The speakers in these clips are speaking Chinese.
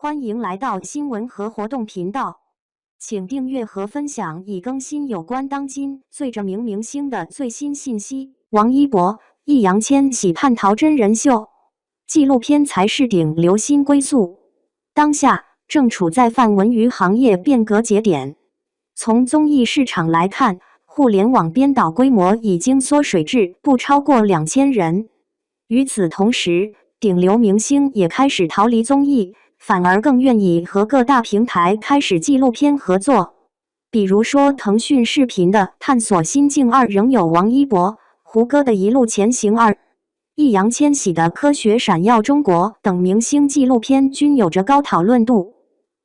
欢迎来到新闻和活动频道，请订阅和分享已更新有关当今最着名明星的最新信息。王一博、易烊千玺叛逃真人秀，纪录片才是顶流新归宿。当下正处在泛文娱行业变革节点。从综艺市场来看，互联网编导规模已经缩水至不超过2000人。与此同时，顶流明星也开始逃离综艺，反而更愿意和各大平台开始纪录片合作。比如说腾讯视频的《探索心境2》仍有王一博、胡歌的《一路前行2》，易烊千玺的《科学闪耀中国》等明星纪录片均有着高讨论度。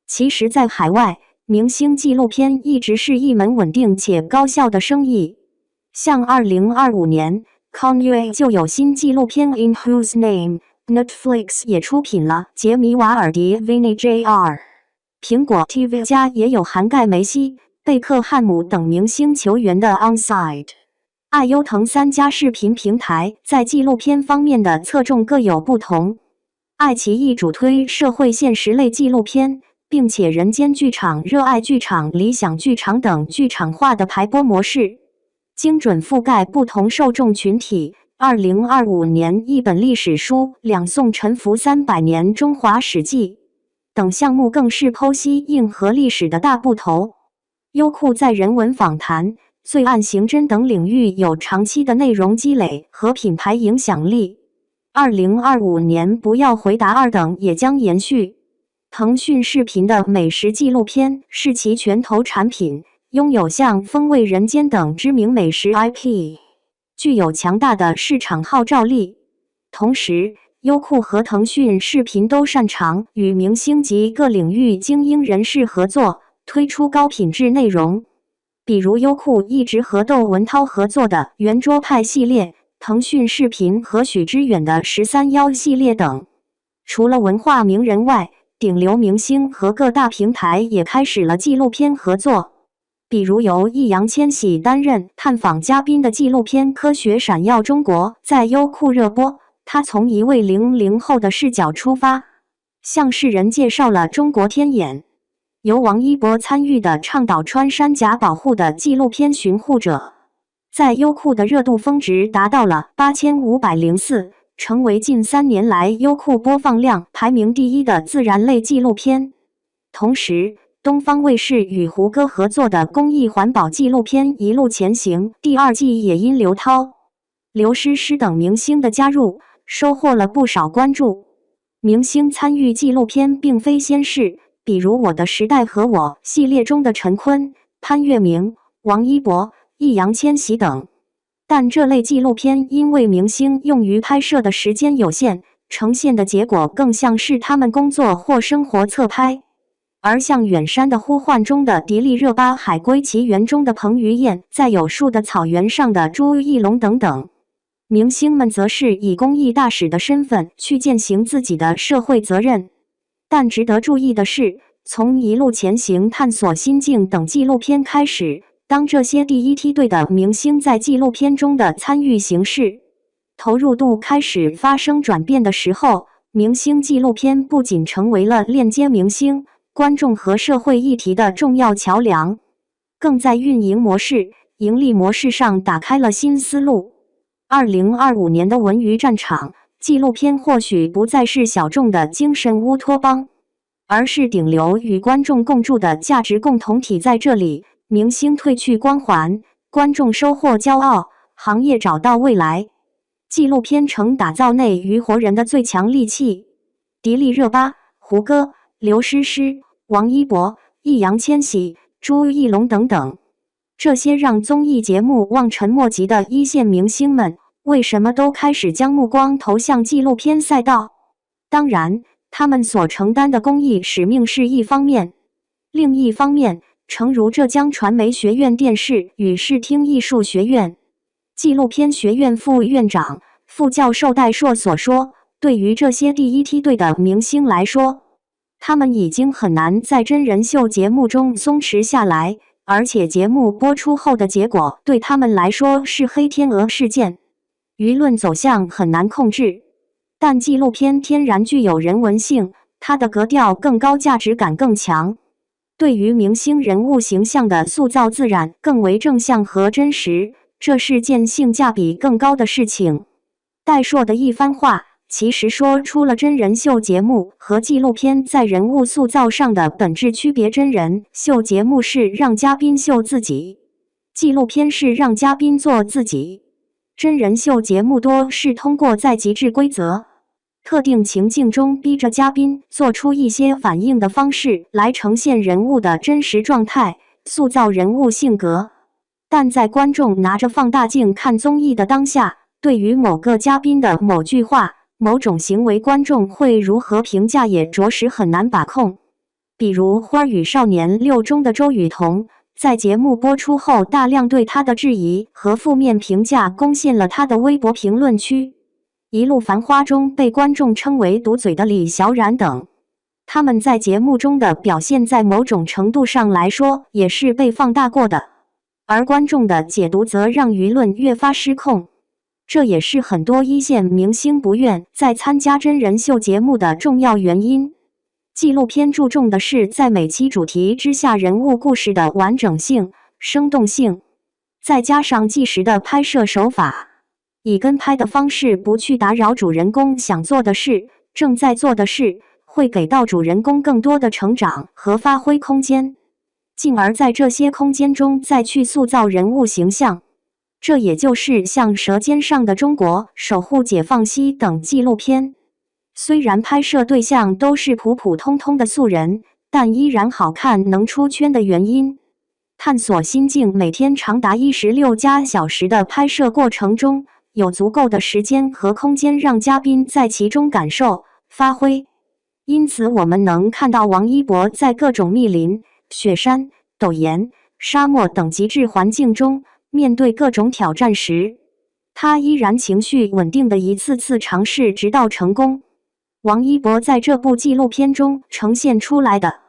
其实在海外，明星纪录片一直是一门稳定且高效的生意。像2025年 Kanye 就有新纪录片 In Whose Name，Netflix 也出品了杰米·瓦尔迪 Vinny Jr.， 苹果 TV 家也有涵盖梅西、贝克汉姆等明星球员的 Onside。爱优腾3家视频平台在纪录片方面的侧重各有不同。爱奇艺主推社会现实类纪录片，并且人间剧场、热爱剧场、理想剧场等剧场化的排播模式，精准覆盖不同受众群体。2025年一本历史书两宋沉浮300年中华史记等项目更是剖析硬核历史的大部头。优酷在人文访谈、罪案刑侦等领域有长期的内容积累和品牌影响力。2025年不要回答2等也将延续。腾讯视频的美食纪录片是其拳头产品，拥有像风味人间等知名美食 IP， 具有强大的市场号召力。同时，优酷和腾讯视频都擅长与明星及各领域精英人士合作，推出高品质内容。比如优酷一直和窦文涛合作的圆桌派系列，腾讯视频和许知远的13邀系列等。除了文化名人外，顶流明星和各大平台也开始了纪录片合作。比如由易烊千玺担任探访嘉宾的纪录片《科学闪耀中国》在优酷热播，他从一位00后的视角出发，向世人介绍了中国天眼。由王一博参与的倡导穿山甲保护的纪录片《寻护者》，在优酷的热度峰值达到了8504，成为近3年来优酷播放量排名第1的自然类纪录片。同时，东方卫视与胡歌合作的公益环保纪录片《一路前行》第2季也因刘涛、刘诗诗等明星的加入，收获了不少关注。明星参与纪录片并非先事，比如《我的时代》和我系列中的陈坤、潘粤明、王一博、易烊千玺等。但这类纪录片因为明星用于拍摄的时间有限，呈现的结果更像是他们工作或生活侧拍。而像《远山的呼唤》中的迪丽热巴、《海龟奇缘》中的彭于晏，在有树的草原上的朱一龙等等，明星们则是以公益大使的身份去践行自己的社会责任。但值得注意的是，从《一路前行》、《探索心境》等纪录片开始，当这些第一梯队的明星在纪录片中的参与形式、投入度开始发生转变的时候，明星纪录片不仅成为了链接明星、观众和社会议题的重要桥梁，更在运营模式、盈利模式上打开了新思路。2025年的文娱战场，纪录片或许不再是小众的精神乌托邦，而是顶流与观众共筑的价值共同体。在这里，明星褪去光环，观众收获骄傲，行业找到未来。纪录片成打造内娱活人的最强利器。迪丽热巴、胡歌、刘诗诗、王一博、易烊千玺、朱一龙等等，这些让综艺节目望尘莫及的一线明星们，为什么都开始将目光投向纪录片赛道？当然，他们所承担的公益使命是一方面，另一方面，诚如浙江传媒学院电视与视听艺术学院纪录片学院副院长、副教授戴硕所说，对于这些第一梯队的明星来说，他们已经很难在真人秀节目中松弛下来，而且节目播出后的结果对他们来说是黑天鹅事件，舆论走向很难控制。但纪录片天然具有人文性，它的格调更高，价值感更强。对于明星人物形象的塑造自然，更为正向和真实，这是件性价比更高的事情。戴硕的一番话，其实说出了真人秀节目和纪录片在人物塑造上的本质区别。真人秀节目是让嘉宾秀自己，纪录片是让嘉宾做自己。真人秀节目多是通过在极致规则、特定情境中逼着嘉宾做出一些反应的方式来呈现人物的真实状态，塑造人物性格。但在观众拿着放大镜看综艺的当下，对于某个嘉宾的某句话、某种行为，观众会如何评价也着实很难把控。比如《花儿与少年6》中的周雨彤，在节目播出后，大量对他的质疑和负面评价攻陷了他的微博评论区。一路繁花中被观众称为毒嘴的李小冉等，他们在节目中的表现在某种程度上来说也是被放大过的，而观众的解读则让舆论越发失控。这也是很多一线明星不愿再参加真人秀节目的重要原因。纪录片注重的是在每期主题之下人物故事的完整性、生动性，再加上纪实的拍摄手法，以跟拍的方式不去打扰主人公想做的事、正在做的事，会给到主人公更多的成长和发挥空间，进而在这些空间中再去塑造人物形象。这也就是像《舌尖上的中国》《守护解放西》等纪录片，虽然拍摄对象都是普普通通的素人，但依然好看能出圈的原因。探索心境，每天长达16+小时的拍摄过程中，有足够的时间和空间让嘉宾在其中感受、发挥。因此我们能看到王一博在各种密林、雪山、陡岩、沙漠等极致环境中，面对各种挑战时，他依然情绪稳定的一次次尝试直到成功。王一博在这部纪录片中呈现出来的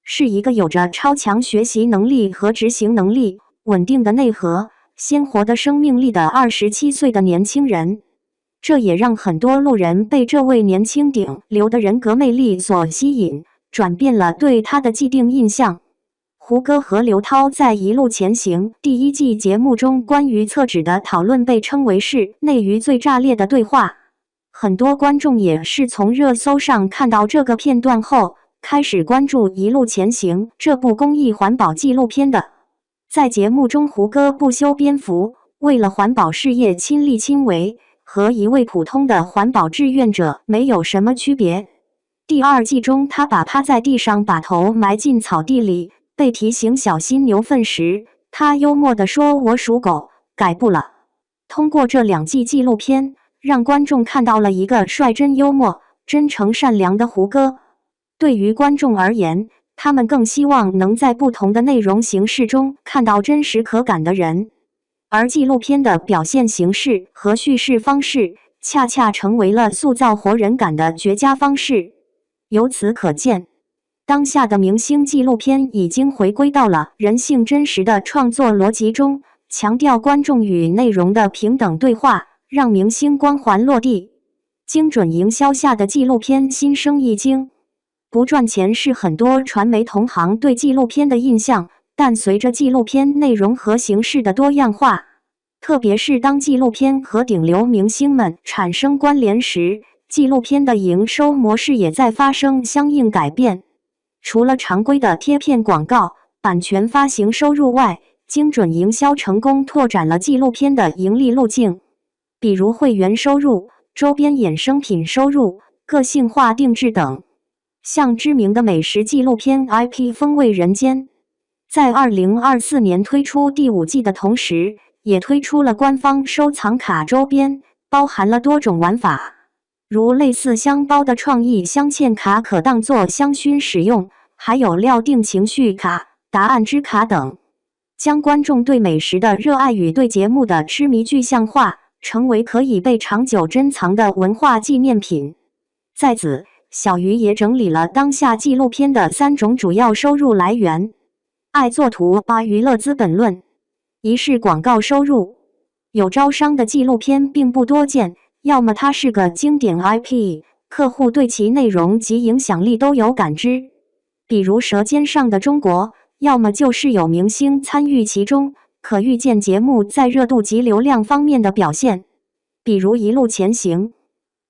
是一个有着超强学习能力和执行能力、稳定的内核、鲜活的生命力的27岁的年轻人。这也让很多路人被这位年轻顶流的人格魅力所吸引，转变了对他的既定印象。胡歌和刘涛在《一路前行》第1季节目中关于厕纸的讨论被称为是内娱最炸裂的对话。很多观众也是从热搜上看到这个片段后，开始关注《一路前行》这部公益环保纪录片的。在节目中，胡歌不修边幅，为了环保事业亲力亲为，和一位普通的环保志愿者没有什么区别。第2季中，他把趴在地上把头埋进草地里，被提醒小心牛粪时，他幽默地说：“我属狗，改不了。”通过这2季纪录片，让观众看到了一个率真幽默、真诚善良的胡歌。对于观众而言，他们更希望能在不同的内容形式中看到真实可感的人，而纪录片的表现形式和叙事方式，恰恰成为了塑造活人感的绝佳方式。由此可见，当下的明星纪录片已经回归到了人性真实的创作逻辑中，强调观众与内容的平等对话，让明星光环落地。精准营销下的纪录片心生一惊。不赚钱是很多传媒同行对纪录片的印象，但随着纪录片内容和形式的多样化，特别是当纪录片和顶流明星们产生关联时，纪录片的营收模式也在发生相应改变。除了常规的贴片广告、版权发行收入外，精准营销成功拓展了纪录片的盈利路径，比如会员收入、周边衍生品收入、个性化定制等。像知名的美食纪录片 IP 风味人间，在2024年推出第5季的同时，也推出了官方收藏卡周边，包含了多种玩法，如类似香包的创意镶嵌卡可当作香薰使用，还有料定情绪卡、答案之卡等，将观众对美食的热爱与对节目的痴迷具象化，成为可以被长久珍藏的文化纪念品。在此，小鱼也整理了当下纪录片的3种主要收入来源。爱作图把娱乐资本论。一是广告收入，有招商的纪录片并不多见，要么它是个经典 IP，客户对其内容及影响力都有感知。比如《舌尖上的中国》，要么就是有明星参与其中，可预见节目在热度及流量方面的表现。比如《一路前行》，《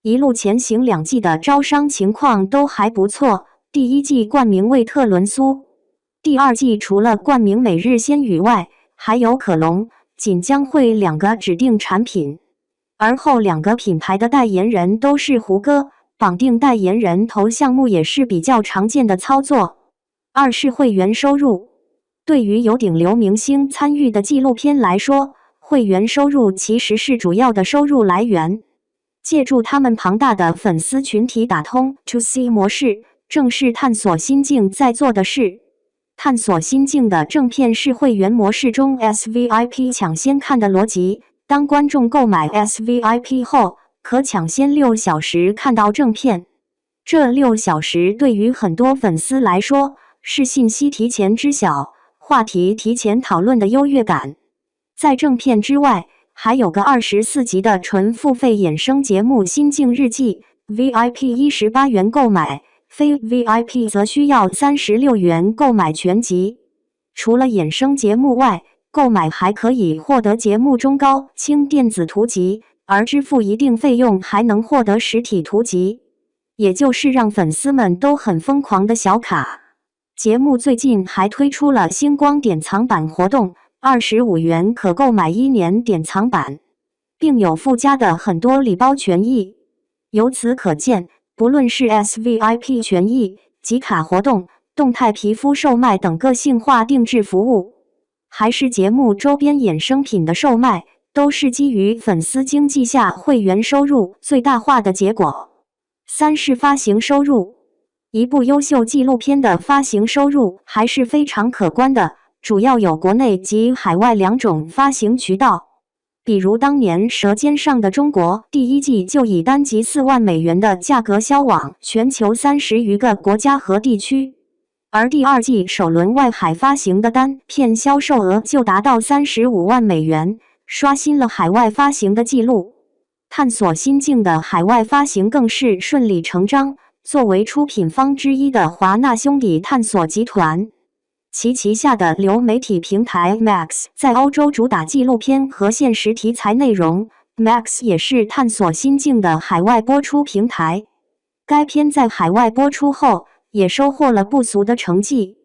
一路前行》2季的招商情况都还不错，第1季冠名为特仑苏，第2季除了冠名每日鲜语外，还有可隆、锦江汇2个指定产品，而后2个品牌的代言人都是胡歌，绑定代言人头项目也是比较常见的操作。2是会员收入，对于有顶流明星参与的纪录片来说，会员收入其实是主要的收入来源。借助他们庞大的粉丝群体打通 To C 模式，正是探索心境在做的事。探索心境的正片是会员模式中 SVIP 抢先看的逻辑。当观众购买 SVIP 后，可抢先6小时看到正片。这6小时对于很多粉丝来说，是信息提前知晓、话题提前讨论的优越感。在正片之外，还有个24集的纯付费衍生节目《心境日记》，VIP 18元购买，非 VIP 则需要36元购买全集。除了衍生节目外，购买还可以获得节目中高清电子图集，而支付一定费用还能获得实体图集，也就是让粉丝们都很疯狂的小卡。节目最近还推出了星光典藏版活动，25元可购买1年典藏版，并有附加的很多礼包权益。由此可见，不论是 SVIP 权益、集卡活动、动态皮肤售卖等个性化定制服务，还是节目周边衍生品的售卖，都是基于粉丝经济下会员收入最大化的结果。3是发行收入，一部优秀纪录片的发行收入还是非常可观的，主要有国内及海外2种发行渠道。比如当年《舌尖上的中国》第1季就以单集4万美元的价格销往全球30余个国家和地区，而第2季首轮外海发行的单片销售额就达到35万美元，刷新了海外发行的记录。探索心境的海外发行更是顺理成章，作为出品方之一的华纳兄弟探索集团，其旗下的流媒体平台 Max 在欧洲主打纪录片和现实题材内容， Max 也是探索心境的海外播出平台。该片在海外播出后也收获了不俗的成绩，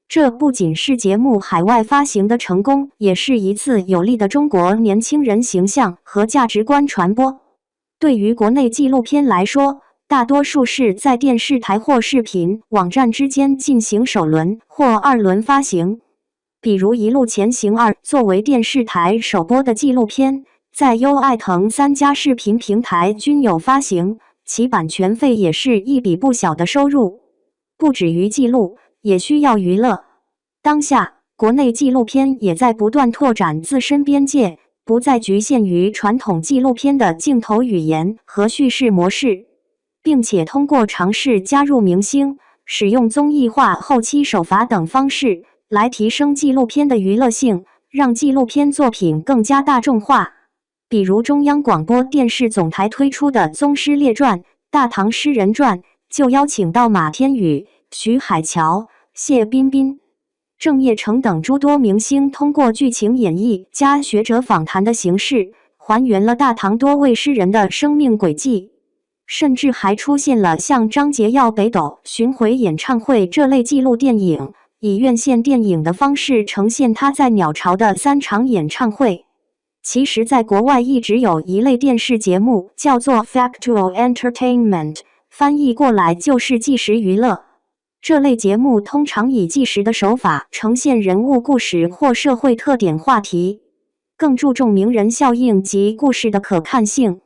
这不仅是节目海外发行的成功，也是一次有力的中国年轻人形象和价值观传播。对于国内纪录片来说，大多数是在电视台或视频网站之间进行首轮或2轮发行。比如《一路前行2》作为电视台首播的纪录片，在优爱腾3家视频平台均有发行，其版权费也是一笔不小的收入。不止于记录，也需要娱乐。当下，国内纪录片也在不断拓展自身边界，不再局限于传统纪录片的镜头语言和叙事模式，并且通过尝试加入明星、使用综艺化后期手法等方式来提升纪录片的娱乐性，让纪录片作品更加大众化。比如中央广播电视总台推出的《宗师列传》《大唐诗人传》，就邀请到马天宇、徐海乔、谢彬彬、郑业成等诸多明星，通过剧情演绎加学者访谈的形式，还原了大唐多位诗人的生命轨迹。甚至还出现了像张杰耀北斗巡回演唱会这类纪录电影，以院线电影的方式呈现他在鸟巢的3场演唱会。其实在国外一直有一类电视节目叫做 Factual Entertainment， 翻译过来就是纪实娱乐。这类节目通常以纪实的手法呈现人物故事或社会特点话题，更注重名人效应及故事的可看性。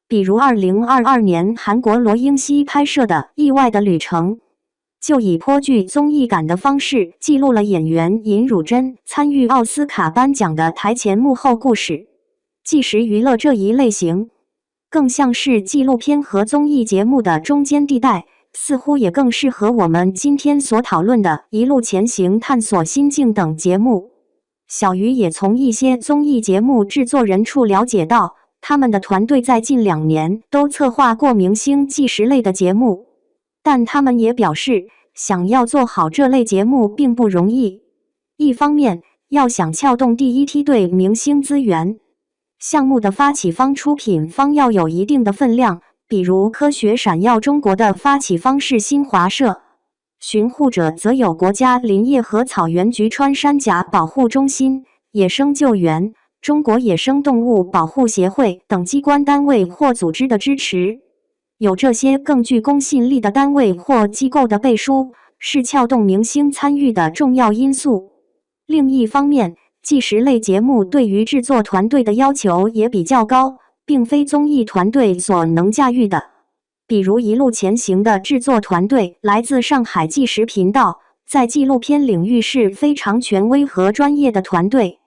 比如2022年韩国罗英熙拍摄的《意外的旅程》，就以颇具综艺感的方式记录了演员尹汝贞参与奥斯卡颁奖的台前幕后故事。纪实娱乐这一类型，更像是纪录片和综艺节目的中间地带，似乎也更适合我们今天所讨论的《一路前行》探索心境等节目。小鱼也从一些综艺节目制作人处了解到，他们的团队在近2年都策划过明星纪实类的节目，但他们也表示，想要做好这类节目并不容易。一方面，要想撬动第一梯队明星资源，项目的发起方、出品方要有一定的分量，比如科学闪耀中国的发起方是新华社，巡护者则有国家林业和草原局穿山甲保护中心、野生救援、中国野生动物保护协会等机关单位或组织的支持。有这些更具公信力的单位或机构的背书，是撬动明星参与的重要因素。另一方面，纪实类节目对于制作团队的要求也比较高，并非综艺团队所能驾驭的。比如一路前行的制作团队来自上海纪实频道，在纪录片领域是非常权威和专业的团队，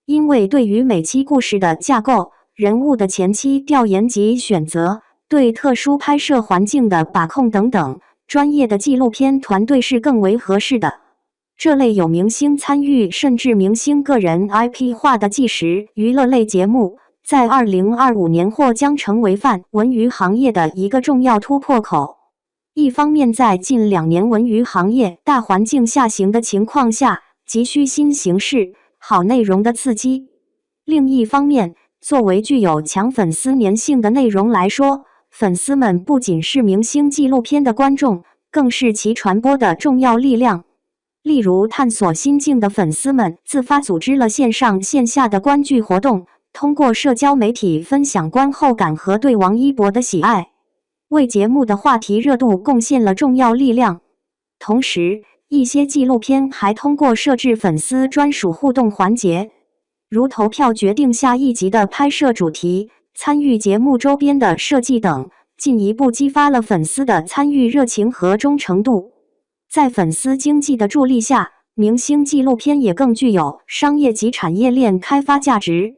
因为对于每期故事的架构、人物的前期调研及选择、对特殊拍摄环境的把控等等，专业的纪录片团队是更为合适的。这类有明星参与甚至明星个人 IP 化的纪实娱乐类节目，在2025年或将成为泛文娱行业的一个重要突破口。一方面，在近2年文娱行业大环境下行的情况下，急需新形式、好内容的刺激；另一方面，作为具有强粉丝粘性的内容来说，粉丝们不仅是明星纪录片的观众，更是其传播的重要力量。例如，探索心境的粉丝们自发组织了线上线下的观剧活动，通过社交媒体分享观后感和对王一博的喜爱，为节目的话题热度贡献了重要力量。同时，一些纪录片还通过设置粉丝专属互动环节，如投票决定下一集的拍摄主题、参与节目周边的设计等，进一步激发了粉丝的参与热情和忠诚度。在粉丝经济的助力下，明星纪录片也更具有商业及产业链开发价值。